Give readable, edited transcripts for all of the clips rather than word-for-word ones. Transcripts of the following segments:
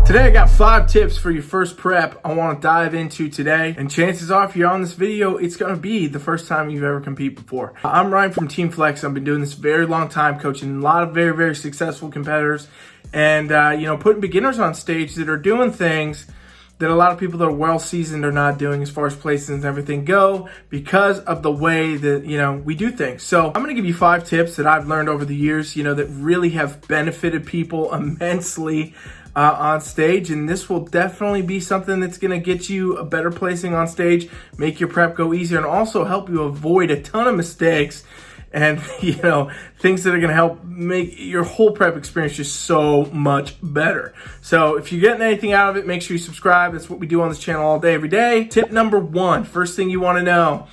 Today I got 5 tips for your first prep I want to dive into today, and chances are if you're on this video, it's going to be the first time you've ever competed before. I'm Ryan from Team Flex. I've been doing this a very long time, coaching a lot of very successful competitors and putting beginners on stage that are doing things that a lot of people that are well seasoned are not doing as far as placements and everything go because of the way that, we do things. So I'm going to give you 5 tips that I've learned over the years, that really have benefited people immensely on stage, and this will definitely be something that's going to get you a better placing on stage, make your prep go easier, and also help you avoid a ton of mistakes and things that are going to help make your whole prep experience just so much better. So if you're getting anything out of it, make sure you subscribe. That's what we do on this channel all day, every day. Tip number 1, first thing you want to know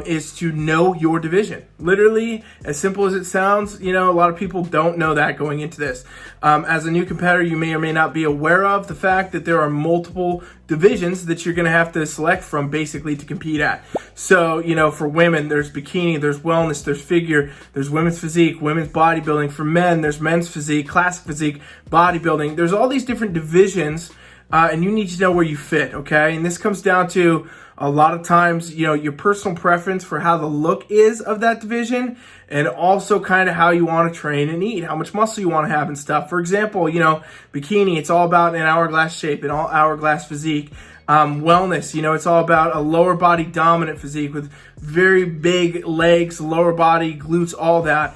is to know your division. Literally, as simple as it sounds, a lot of people don't know that going into this. As a new competitor, you may or may not be aware of the fact that there are multiple divisions that you're going to have to select from basically to compete at. So, for women, there's bikini, there's wellness, there's figure, there's women's physique, women's bodybuilding. For men, there's men's physique, classic physique, bodybuilding. There's all these different divisions, and you need to know where you fit, okay? And this comes down to a lot of times, your personal preference for how the look is of that division, and also kind of how you want to train and eat, how much muscle you want to have and stuff. For example, bikini, it's all about an hourglass shape, an all hourglass physique. Wellness, it's all about a lower body dominant physique with very big legs, lower body, glutes, all that.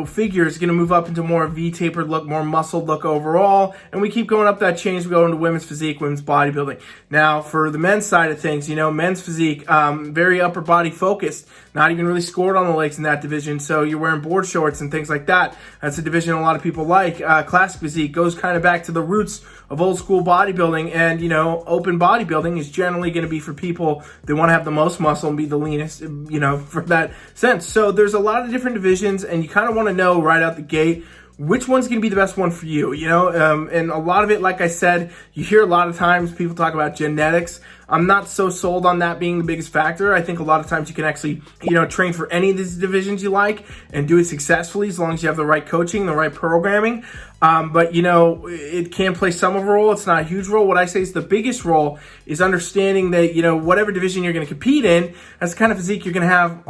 Figure is going to move up into more V-tapered look, more muscled look overall. And we keep going up that chain as we go into women's physique, women's bodybuilding. Now, for the men's side of things, men's physique, very upper body focused, not even really scored on the legs in that division. So you're wearing board shorts and things like that. That's a division a lot of people like. Classic physique goes kind of back to the roots of old school bodybuilding, and open bodybuilding is generally going to be for people that want to have the most muscle and be the leanest, for that sense. So there's a lot of different divisions, and you kind of want to know right out the gate which one's going to be the best one for you, and a lot of it, like I said, you hear a lot of times people talk about genetics. I'm not so sold on that being the biggest factor. I think a lot of times you can actually, train for any of these divisions you like and do it successfully as long as you have the right coaching, the right programming. But it can play some of a role. It's not a huge role. What I say is the biggest role is understanding that, whatever division you're going to compete in, that's the kind of physique you're going to have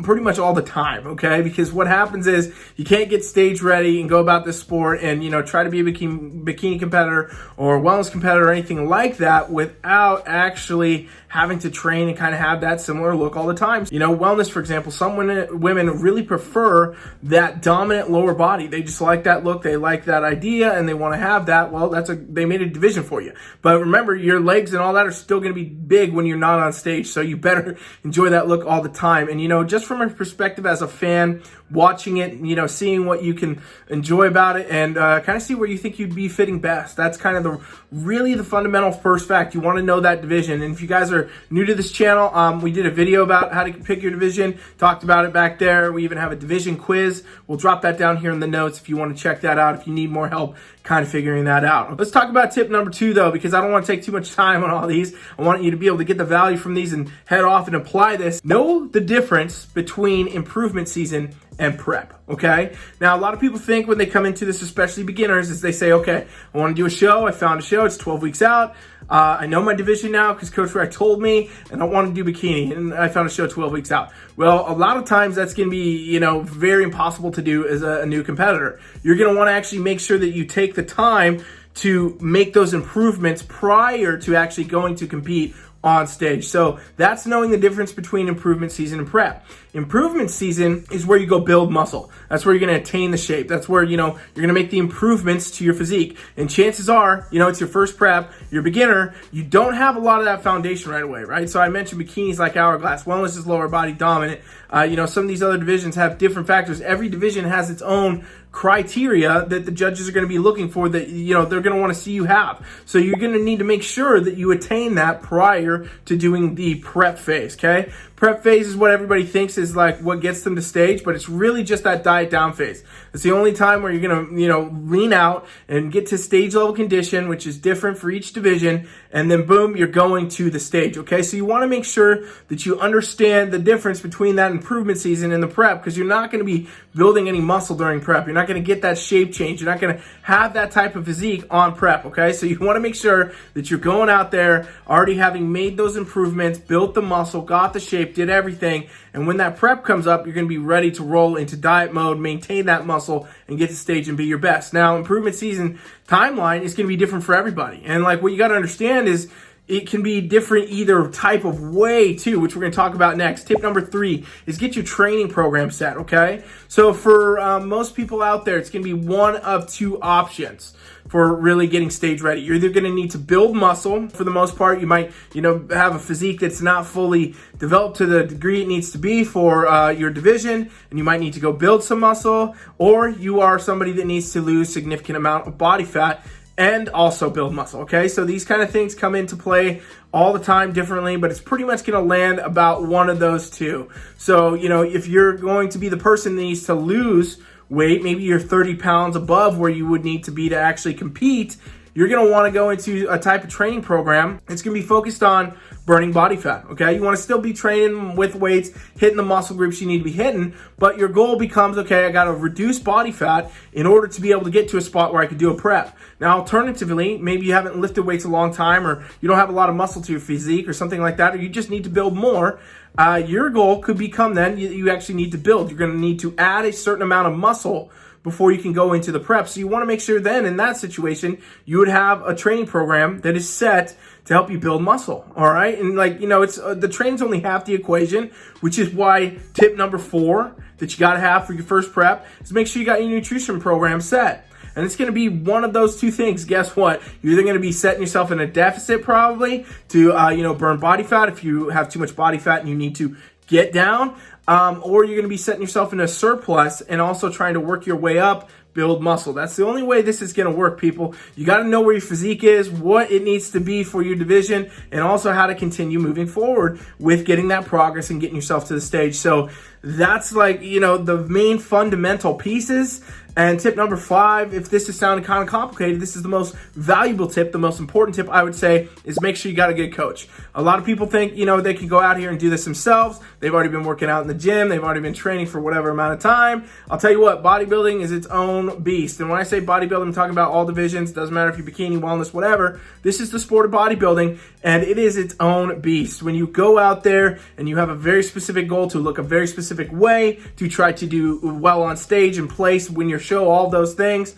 pretty much all the time, okay? Because what happens is you can't get stage ready and go about this sport and, try to be a bikini competitor or a wellness competitor or anything like that without actually having to train and kind of have that similar look all the time. Wellness, for example, some women really prefer that dominant lower body. They just like that look. They like that idea and they want to have that. Well, they made a division for you. But remember, your legs and all that are still going to be big when you're not on stage. So you better enjoy that look all the time. And, just from a perspective as a fan, watching it, seeing what you can enjoy about it and kind of see where you think you'd be fitting best. That's kind of really the fundamental first fact. You want to know that division. And if you guys are new to this channel, we did a video about how to pick your division, talked about it back there. We even have a division quiz. We'll drop that down here in the notes if you want to check that out, if you need more help kind of figuring that out. Let's talk about tip number 2 though, because I don't want to take too much time on all these. I want you to be able to get the value from these and head off and apply this. Know the difference between improvement season and prep, okay? Now, a lot of people think when they come into this, especially beginners, is they say, okay, I want to do a show. I found a show. It's 12 weeks out. I know my division now because Coach Rant told me, and I want to do bikini, and I found a show 12 weeks out. Well, a lot of times that's going to be, very impossible to do as a new competitor. You're going to want to actually make sure that you take the time to make those improvements prior to actually going to compete on stage. So that's knowing the difference between improvement season and prep. Improvement season is where you go build muscle. That's where you're going to attain the shape. That's where, you're going to make the improvements to your physique. And chances are, it's your first prep, you're a beginner, you don't have a lot of that foundation right away, right? So I mentioned bikinis like hourglass. Wellness is lower body dominant. Some of these other divisions have different factors. Every division has its own criteria that the judges are going to be looking for that, they're going to want to see you have. So you're going to need to make sure that you attain that prior to doing the prep phase, okay? Prep phase is what everybody thinks is like what gets them to stage, but it's really just that diet down phase. It's the only time where you're going to, lean out and get to stage level condition, which is different for each division. And then boom, you're going to the stage. Okay. So you want to make sure that you understand the difference between that improvement season and the prep, because you're not going to be building any muscle during prep. You're not going to get that shape change. You're not going to have that type of physique on prep. Okay. So you want to make sure that you're going out there already having made those improvements, built the muscle, got the shape, did everything. And when that prep comes up, you're going to be ready to roll into diet mode, maintain that muscle, and get to stage and be your best. Now, improvement season timeline is going to be different for everybody. And like what you got to understand is it can be different either type of way too, which we're going to talk about next. Tip number 3 is get your training program set, okay? So for most people out there, it's going to be one of 2 options for really getting stage ready. You're either going to need to build muscle. For the most part, you might, have a physique that's not fully developed to the degree it needs to be for your division, and you might need to go build some muscle, or you are somebody that needs to lose significant amount of body fat and also build muscle, okay? So these kind of things come into play all the time differently, but it's pretty much going to land about one of those 2. So, if you're going to be the person that needs to lose weight, maybe you're 30 pounds above where you would need to be to actually compete, you're going to want to go into a type of training program. It's going to be focused on burning body fat, okay? You want to still be training with weights, hitting the muscle groups you need to be hitting, but your goal becomes, okay, I got to reduce body fat in order to be able to get to a spot where I could do a prep. Now, alternatively, maybe you haven't lifted weights a long time, or you don't have a lot of muscle to your physique or something like that, or you just need to build more. Your goal could become then you actually need to build. You're going to need to add a certain amount of muscle before you can go into the prep. So you want to make sure then in that situation, you would have a training program that is set to help you build muscle. All right. And it's the training's only half the equation, which is why tip number 4 that you got to have for your first prep is make sure you got your nutrition program set. And it's going to be one of those 2 things. Guess what? You're either going to be setting yourself in a deficit probably to, burn body fat if you have too much body fat and you need to get down, or you're going to be setting yourself in a surplus and also trying to work your way up, build muscle. That's the only way this is going to work, people. You got to know where your physique is, what it needs to be for your division, and also how to continue moving forward with getting that progress and getting yourself to the stage. So that's the main fundamental pieces. And tip number 5, if this is sounding kind of complicated, this is the most valuable tip, the most important tip I would say is make sure you got a good coach. A lot of people think, they can go out here and do this themselves. They've already been working out in the gym. They've already been training for whatever amount of time. I'll tell you what, bodybuilding is its own beast. And when I say bodybuilding, I'm talking about all divisions. Doesn't matter if you're bikini, wellness, whatever. This is the sport of bodybuilding, and it is its own beast. When you go out there and you have a very specific goal to look a very specific way, to try to do well on stage and place when you're show, all those things,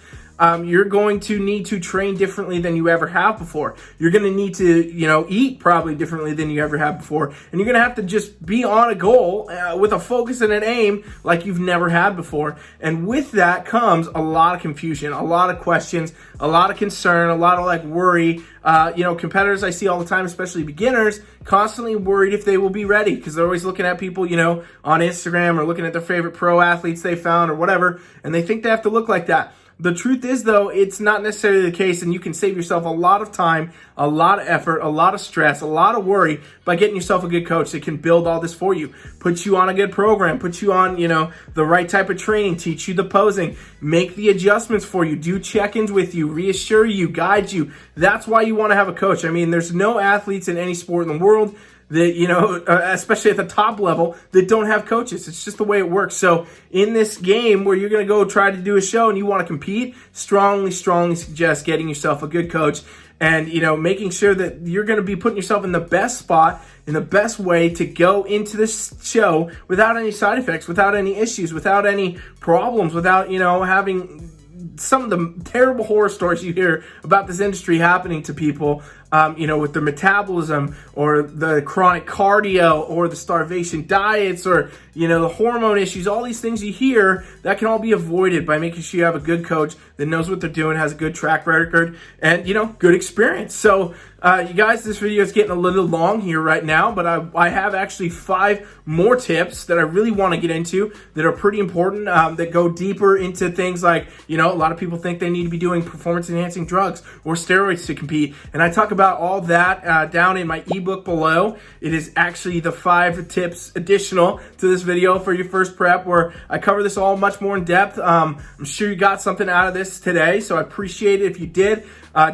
you're going to need to train differently than you ever have before. You're going to need to, eat probably differently than you ever have before. And you're going to have to just be on a goal with a focus and an aim like you've never had before. And with that comes a lot of confusion, a lot of questions, a lot of concern, a lot of worry. Competitors I see all the time, especially beginners, constantly worried if they will be ready because they're always looking at people, on Instagram or looking at their favorite pro athletes they found or whatever, and they think they have to look like that. The truth is, though, it's not necessarily the case, and you can save yourself a lot of time, a lot of effort, a lot of stress, a lot of worry by getting yourself a good coach that can build all this for you, put you on a good program, put you on, the right type of training, teach you the posing, make the adjustments for you, do check-ins with you, reassure you, guide you. That's why you want to have a coach. I mean, there's no athletes in any sport in the world that, especially at the top level, that don't have coaches. It's just the way it works. So in this game where you're going to go try to do a show and you want to compete, strongly suggest getting yourself a good coach and, making sure that you're going to be putting yourself in the best spot, in the best way to go into this show without any side effects, without any issues, without any problems, without, having some of the terrible horror stories you hear about this industry happening to people, with their metabolism or the chronic cardio or the starvation diets or, the hormone issues, all these things you hear, that can all be avoided by making sure you have a good coach that knows what they're doing, has a good track record, and, good experience. So, you guys, this video is getting a little long here right now, but I have actually 5 more tips that I really want to get into that are pretty important, that go deeper into things like, a lot of people think they need to be doing performance-enhancing drugs or steroids to compete, and I talk about about all that down in my ebook below. It is actually the 5 tips additional to this video for your first prep, where I cover this all much more in depth. I'm sure you got something out of this today, so I appreciate it if you did.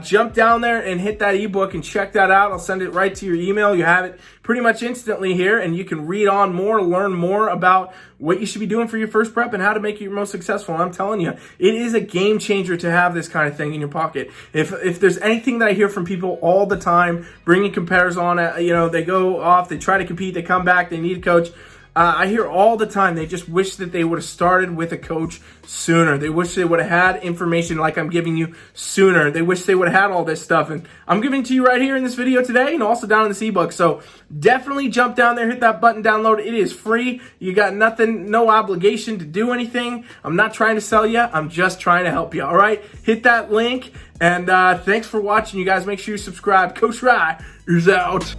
Jump down there and hit that ebook and check that out. I'll send it right to your email. You have it pretty much instantly here, and you can read on more, learn more about what you should be doing for your first prep and how to make it your most successful. And I'm telling you, it is a game changer to have this kind of thing in your pocket. If there's anything that I hear from people all the time, bringing compares on, they go off, they try to compete, they come back, they need a coach. I hear all the time, they just wish that they would have started with a coach sooner. They wish they would have had information like I'm giving you sooner. They wish they would have had all this stuff. And I'm giving it to you right here in this video today and also down in this ebook. So definitely jump down there, hit that button, download. It is free. You got nothing, no obligation to do anything. I'm not trying to sell you. I'm just trying to help you. All right? Hit that link. And thanks for watching, you guys. Make sure you subscribe. Coach Rye is out.